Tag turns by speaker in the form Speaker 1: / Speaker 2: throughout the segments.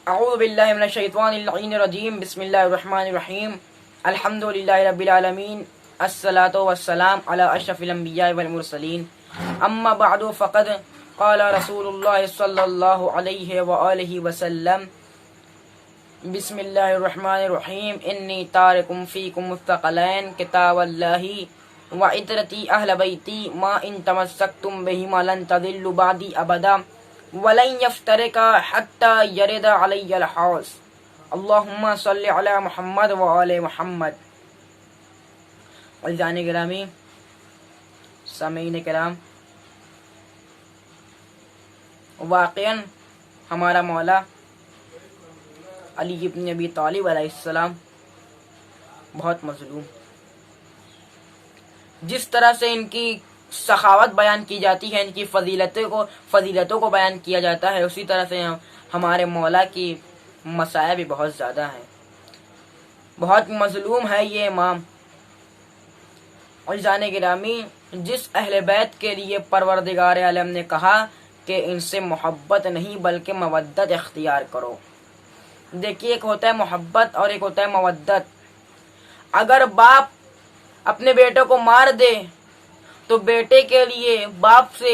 Speaker 1: اعوذ باللہ من الشیطان اللعین الرجیم بسم اللہ الرحمن الرحیم الحمدللہ رب العالمین الصلاة والسلام علی اشرف الانبیاء والمرسلین اما بعد فقد قال رسول اللہ صلی اللہ علیہ وآلہ وسلم بسم اللہ الرحمن الرحیم انی تارکم فیکم مستقلین کتاب اللہ وعطرتی اہل بیتی ما ان تمسکتم بہما لن تضلوا بعدی ابدا وَلَن يَفْتَرِقَا حَتَّى يَرِدَ عَلَيَّ الْحَوْض اللہم صلی علی محمد وآل محمد۔ عزیزان گرامی، سامعین کرام، واقعاً ہمارا مولا علی ابن ابی طالب علیہ السلام بہت مظلوم، جس طرح سے ان کی سخاوت بیان کی جاتی ہے، ان کی فضیلتوں کو بیان کیا جاتا ہے، اسی طرح سے ہمارے مولا کی مسائل بھی بہت زیادہ ہیں۔ بہت مظلوم ہے یہ امام۔ عزیزان گرامی، جس اہل بیت کے لیے پروردگار عالم نے کہا کہ ان سے محبت نہیں بلکہ مودت اختیار کرو۔ دیکھیے، ایک ہوتا ہے محبت اور ایک ہوتا ہے مودت۔ اگر باپ اپنے بیٹوں کو مار دے تو بیٹے کے لیے باپ سے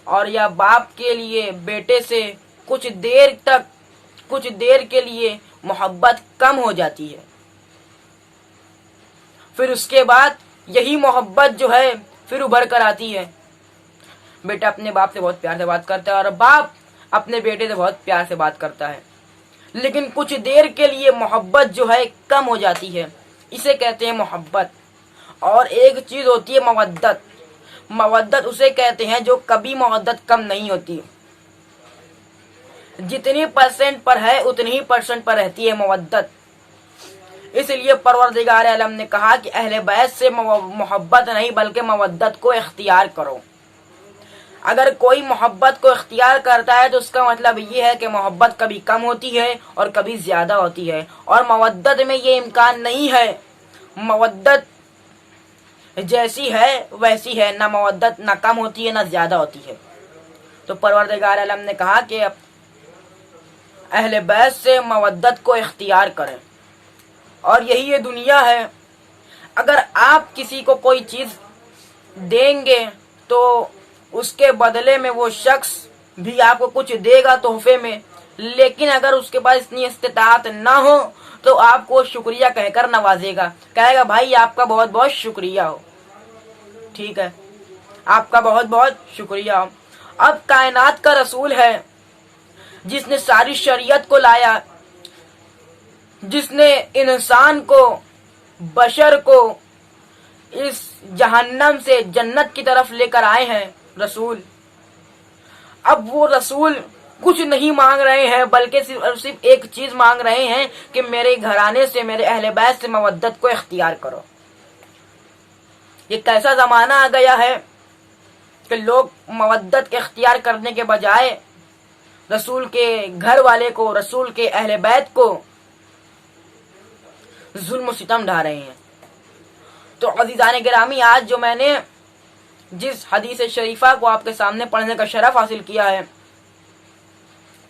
Speaker 1: اور یا باپ کے لیے بیٹے سے کچھ دیر کے لیے محبت کم ہو جاتی ہے، پھر اس کے بعد یہی محبت جو ہے پھر ابھر کر آتی ہے۔ بیٹا اپنے باپ سے بہت پیار سے بات کرتا ہے اور باپ اپنے بیٹے سے بہت پیار سے بات کرتا ہے، لیکن کچھ دیر کے لیے محبت جو ہے کم ہو جاتی ہے، اسے کہتے ہیں محبت۔ اور ایک چیز ہوتی ہے مودت۔ مودت اسے کہتے ہیں جو کبھی مودت کم نہیں ہوتی، جتنی پرسنٹ پر ہے اتنی ہی پرسنٹ پر رہتی ہے مودت۔ اس لیے پروردگار عالم نے کہا کہ اہل بیت سے محبت نہیں بلکہ مودت کو اختیار کرو۔ اگر کوئی محبت کو اختیار کرتا ہے تو اس کا مطلب یہ ہے کہ محبت کبھی کم ہوتی ہے اور کبھی زیادہ ہوتی ہے، اور مودت میں یہ امکان نہیں ہے۔ مودت جیسی ہے ویسی ہے، نہ مودت نہ کم ہوتی ہے نہ زیادہ ہوتی ہے۔ تو پروردگار عالم نے کہا کہ اہل بیت سے مودت کو اختیار کریں، اور یہی یہ دنیا ہے۔ اگر آپ کسی کو کوئی چیز دیں گے تو اس کے بدلے میں وہ شخص بھی آپ کو کچھ دے گا تحفے میں، لیکن اگر اس کے پاس اتنی استطاعت نہ ہو تو آپ کو شکریہ کہہ کر نوازے گا، کہے گا بھائی آپ کا بہت بہت شکریہ ہو، ٹھیک ہے، آپ کا بہت بہت شکریہ ہو۔ اب کائنات کا رسول ہے جس نے ساری شریعت کو لایا، جس نے انسان کو، بشر کو اس جہنم سے جنت کی طرف لے کر آئے ہیں، رسول۔ اب وہ رسول کچھ نہیں مانگ رہے ہیں بلکہ صرف ایک چیز مانگ رہے ہیں کہ میرے گھرانے سے، میرے اہل بیت سے مودت کو اختیار کرو۔ یہ کیسا زمانہ آ گیا ہے کہ لوگ مودت کے اختیار کرنے کے بجائے رسول کے گھر والے کو، رسول کے اہل بیت کو ظلم و ستم ڈھا رہے ہیں۔ تو عزیزان گرامی، آج جو میں نے جس حدیث شریفہ کو آپ کے سامنے پڑھنے کا شرف حاصل کیا ہے،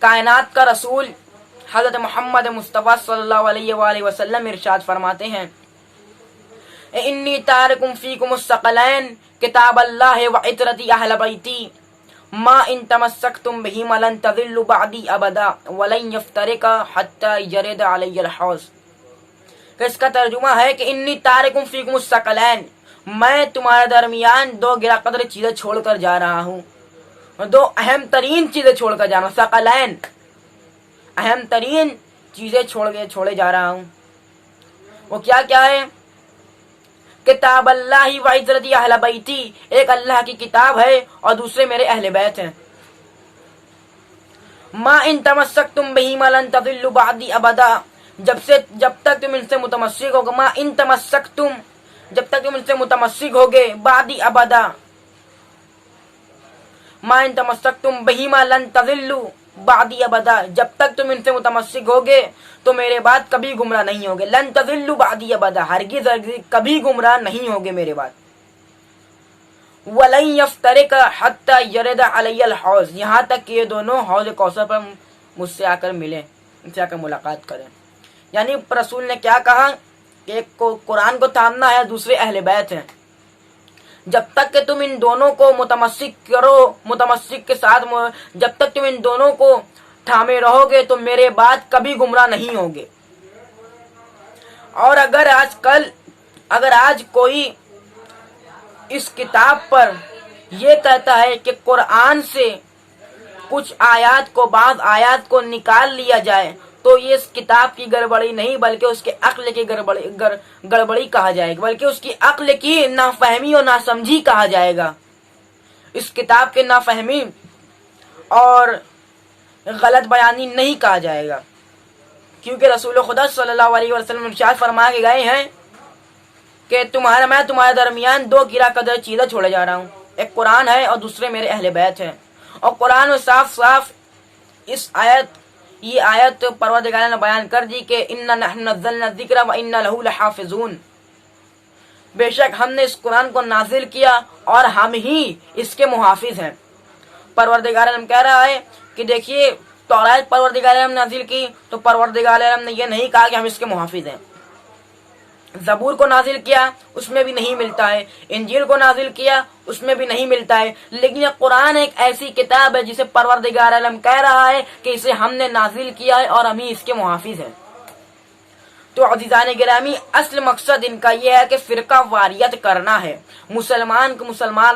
Speaker 1: کائنات کا رسول حضرت محمد مصطفیٰ صلی اللہ علیہ وآلہ وسلم ارشاد فرماتے ہیں، انی تارکم فیکم الثقلین کتاب اللہ وعطرتی اہل بیتی ما ان تمسکتم بہما لن تضلوا بعدی ابدا ولن یفترقا حتی یرد علی الحوض۔ اس کا ترجمہ ہے کہ انی تارکم فیکم الثقلین، میں تمہارے درمیان دو گرا قدر چیزیں چھوڑ کر جا رہا ہوں، دو اہم ترین چیزیں چھوڑ کر جا رہا ہوں، ثقلین، اہم ترین چیزیں چھوڑے جا رہا ہوں۔ وہ کیا کیا ہے؟ کتاب اللہ وعطرتی اہل بیتی، ایک اللہ کی کتاب ہے اور دوسرے میرے اہل بیت ہیں۔ ما ان تمسکتم بہما لن تضلوا بعدی ابدا، جب تک تم ان سے متمسک ہوگے، ما ان تمسکتم، جب تک تم ان سے متمسک ہوگے، بعدی ابدا، ما ان تمسکتم بہما لن تضلوا بعدی ابدا، جب تک تم ان سے متمسک ہوگے تو میرے بعد کبھی گمراہ نہیں ہوگے۔ لن تضلوا بعدی ابدا، ہرگز کبھی گمراہ نہیں ہوگے میرے بعد۔ وَلَن يَفْتَرِقَ حَتَّى يَرِدَ عَلَيَّ الْحَوْض، یہاں تک کہ یہ دونوں حوض کوثر پر مجھ سے آ کر ملیں، ان سے آ کر ملاقات کریں. یعنی رسول نے کیا کہا کہ ایک کو قرآن کو تھامنا ہے, دوسرے اہل بیت ہیں. جب تک کہ تم ان دونوں کو متمسک کرو, متمسک کے ساتھ جب تک تم ان دونوں کو تھامے رہو گے تو میرے بعد کبھی گمراہ نہیں ہوگے. اور اگر آج کوئی اس کتاب پر یہ کہتا ہے کہ قرآن سے کچھ بعض آیات کو نکال لیا جائے تو یہ اس کتاب کی گڑبڑی نہیں بلکہ اس کے عقل کی گڑبڑی کہا جائے گا, بلکہ اس کی عقل کی نافہمی اور ناسمجھی کہا جائے گا. اس کتاب کے نافہمی اور غلط بیانی نہیں کہا جائے گا, کیونکہ رسول خدا صلی اللہ علیہ وسلم ارشاد فرما کے گئے ہیں کہ میں تمہارے درمیان دو گرا قدر چیزیں چھوڑے جا رہا ہوں, ایک قرآن ہے اور دوسرے میرے اہل بیت ہیں. اور قرآن میں صاف صاف یہ آیت پروردگار نے بیان کر دی کہ اِنَّا نَحْنُ نَزَّلْنَا الذِّكْرَ وَإِنَّا لَهُ لَحَافِظُونَ, بے شک ہم نے اس قرآن کو نازل کیا اور ہم ہی اس کے محافظ ہیں. پروردگار عالم کہہ رہا ہے کہ دیکھیے توراۃ پروردگار عالم نازل کی تو پروردگار عالم نے یہ نہیں کہا کہ ہم اس کے محافظ ہیں. زبور کو نازل کیا اس میں بھی نہیں ملتا ہے, انجیل کو نازل کیا اس میں بھی نہیں ملتا ہے, لیکن یہ قرآن ایک ایسی کتاب ہے جسے پروردگار عالم کہہ رہا ہے کہ اسے ہم نے نازل کیا ہے اور ہم ہی اس کے محافظ ہیں. تو عزیزان گرامی, اصل مقصد ان کا یہ ہے کہ فرقہ واریت کرنا ہے, مسلمان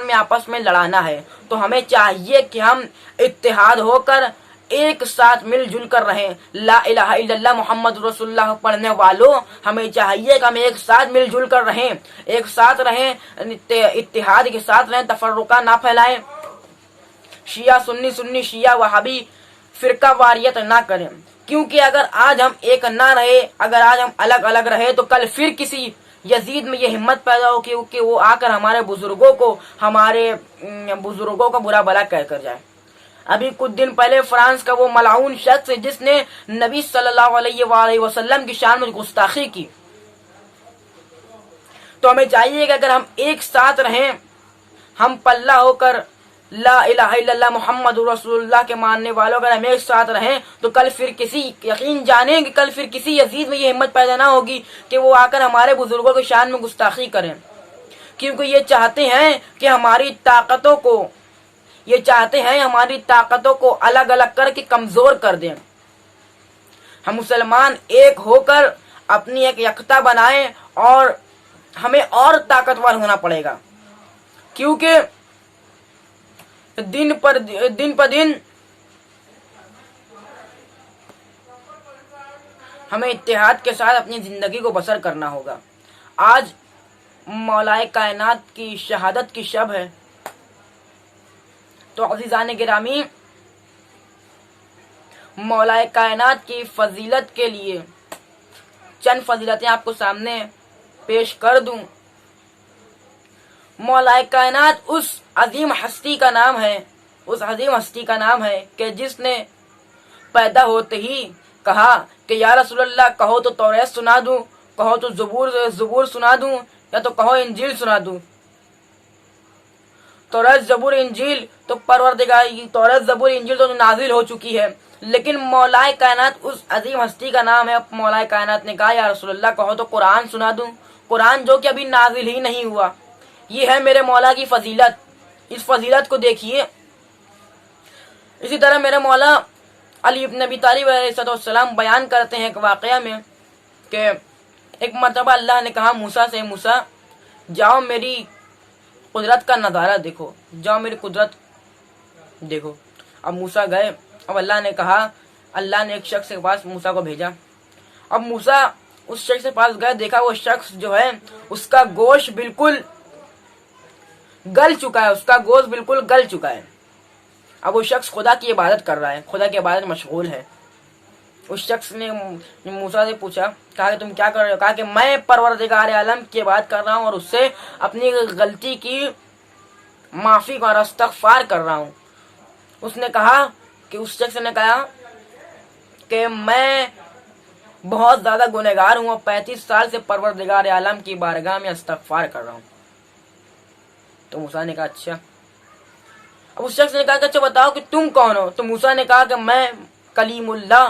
Speaker 1: میں آپس میں لڑانا ہے. تو ہمیں چاہیے کہ ہم اتحاد ہو کر ایک ساتھ مل جل کر رہیں. لا الہ الا اللہ محمد رسول اللہ پڑھنے والوں, ہمیں چاہیے کہ ہم ایک ساتھ مل جل کر رہیں, ایک ساتھ رہیں, اتحاد کے ساتھ رہیں, تفرقہ نہ پھیلائیں, شیعہ سنی, سنی شیعہ وہابی فرقہ واریت نہ کریں. کیونکہ اگر آج ہم ایک نہ رہے, اگر آج ہم الگ الگ رہے تو کل پھر کسی یزید میں یہ ہمت پیدا ہو کہ وہ آ کر ہمارے بزرگوں کو برا بلا کہہ کر جائے. ابھی کچھ دن پہلے فرانس کا وہ ملعون شخص جس نے نبی صلی اللہ علیہ وآلہ وسلم کی شان میں گستاخی کی, تو ہمیں چاہیے کہ اگر ہم ایک ساتھ رہیں, ہم پلہ ہو کر لا الہ الا اللہ محمد رسول اللہ کے ماننے والوں اگر ہم ایک ساتھ رہیں تو کل پھر یقین جانیں کہ کل پھر کسی یزید میں یہ ہمت پیدا نہ ہوگی کہ وہ آ کر ہمارے بزرگوں کی شان میں گستاخی کریں, کیونکہ یہ چاہتے ہیں کہ ہماری طاقتوں کو الگ الگ کر کے کمزور کر دیں. ہم مسلمان ایک ہو کر اپنی ایک یکتا بنائیں اور ہمیں اور طاقتور ہونا پڑے گا, کیونکہ دن پر دن ہمیں اتحاد کے ساتھ اپنی زندگی کو بسر کرنا ہوگا. آج مولا کائنات کی شہادت کی شب ہے, تو عزیزان گرامی مولا کائنات کی فضیلت کے لیے چند فضیلتیں آپ کو سامنے پیش کر دوں. مولا کائنات اس عظیم ہستی کا نام ہے کہ جس نے پیدا ہوتے ہی کہا کہ یا رسول اللہ کہو تو توریت سنا دوں, کہو تو زبور سنا دوں, یا تو کہو انجیل سنا دوں. توریت زبور انجیل تو توریت زبور انجیل تو نازل ہو چکی ہے, لیکن مولا کائنات اس عظیم ہستی کا نام ہے. مولا کائنات نے کہا یا رسول اللہ کہو تو قرآن سنا دوں, قرآن جو کہ ابھی نازل ہی نہیں ہوا. یہ ہے میرے مولا کی فضیلت, اس فضیلت کو دیکھیے. اسی طرح میرے مولا علی ابن ابی طالب علیہ السلام بیان کرتے ہیں ایک واقعہ میں کہ ایک مرتبہ اللہ نے کہا موسیٰ سے, موسیٰ جاؤ میری قدرت کا نظارہ دیکھو, جاؤ میری قدرت دیکھو. اب موسیٰ گئے. اب اللہ نے ایک شخص کے پاس موسیٰ کو بھیجا. اب موسیٰ اس شخص کے پاس گئے, دیکھا وہ شخص جو ہے اس کا گوشت بالکل گل چکا ہے, اب وہ شخص خدا کی عبادت کر رہا ہے, خدا کی عبادت مشغول ہے. اس شخص نے موسیٰ سے پوچھا, کہا کہ تم کیا کر رہے ہو؟ کہا کہ میں پروردگار عالم کی عبادت کر رہا ہوں اور اس سے اپنی غلطی کی معافی اور استغفار کر رہا ہوں. اس شخص نے کہا کہ میں بہت زیادہ گنہگار ہوں اور 35 سال سے پروردگار عالم کی بارگاہ میں استغفار کر رہا ہوں. تو موسیٰ نے کہا اچھا. اب اس شخص نے کہا کہ اچھا بتاؤ کہ تم کون ہو؟ تو موسیٰ نے کہا کہ میں کلیم اللہ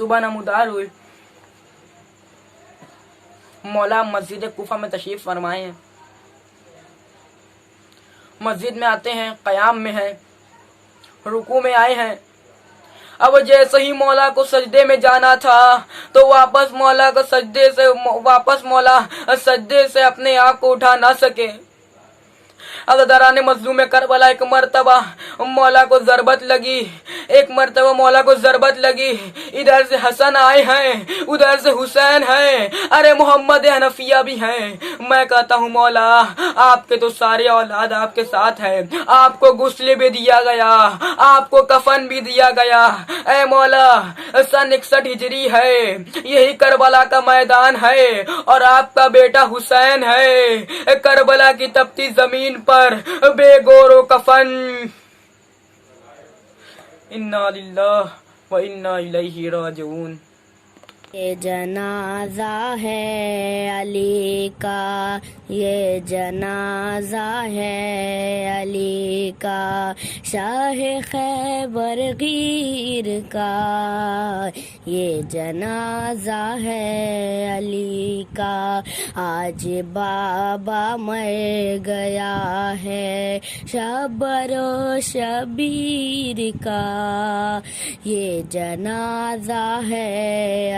Speaker 1: صبح نمودار ہوئی. مولا مسجد کوفہ میں تشریف فرمائے ہیں. مسجد میں آتے ہیں, قیام میں ہیں, رکوع میں آئے ہیں. اب جیسے ہی مولا کو سجدے میں جانا تھا تو واپس مولا سجدے سے اپنے آپ کو اٹھا نہ سکے. عزاداران مظلوم کربلا ایک مرتبہ مولا کو ضربت لگی, ادھر سے حسن آئے ہیں, ادھر سے حسین ہیں, ارے محمد حنفیہ بھی ہیں. میں کہتا ہوں مولا آپ کے تو سارے اولاد آپ کے ساتھ ہیں, آپ کو غسل بھی دیا گیا, آپ کو کفن بھی دیا گیا. اے مولا سن 61 ہجری ہے, یہی کربلا کا میدان ہے اور آپ کا بیٹا حسین ہے کربلا کی تپتی زمین پر بے گور و کفن. انا للہ و انا الیہ راجعون.
Speaker 2: یہ جنازہ ہے علی کا, یہ جنازہ ہے علی کا, شاہ خیبر غیر کا. یہ جنازہ ہے علی کا, آج بابا مر گیا ہے شبر و شبیر کا. یہ جنازہ ہے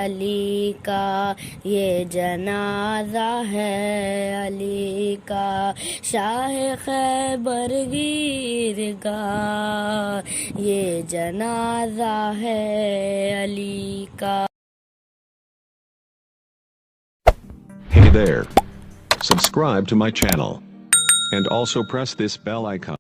Speaker 2: علی کا, یہ جنازہ ہے علی کا, شاہ خیبر غیر کا. یہ جنازہ ہے علی کا.
Speaker 3: Hey there. Subscribe to my channel. And also press this bell icon.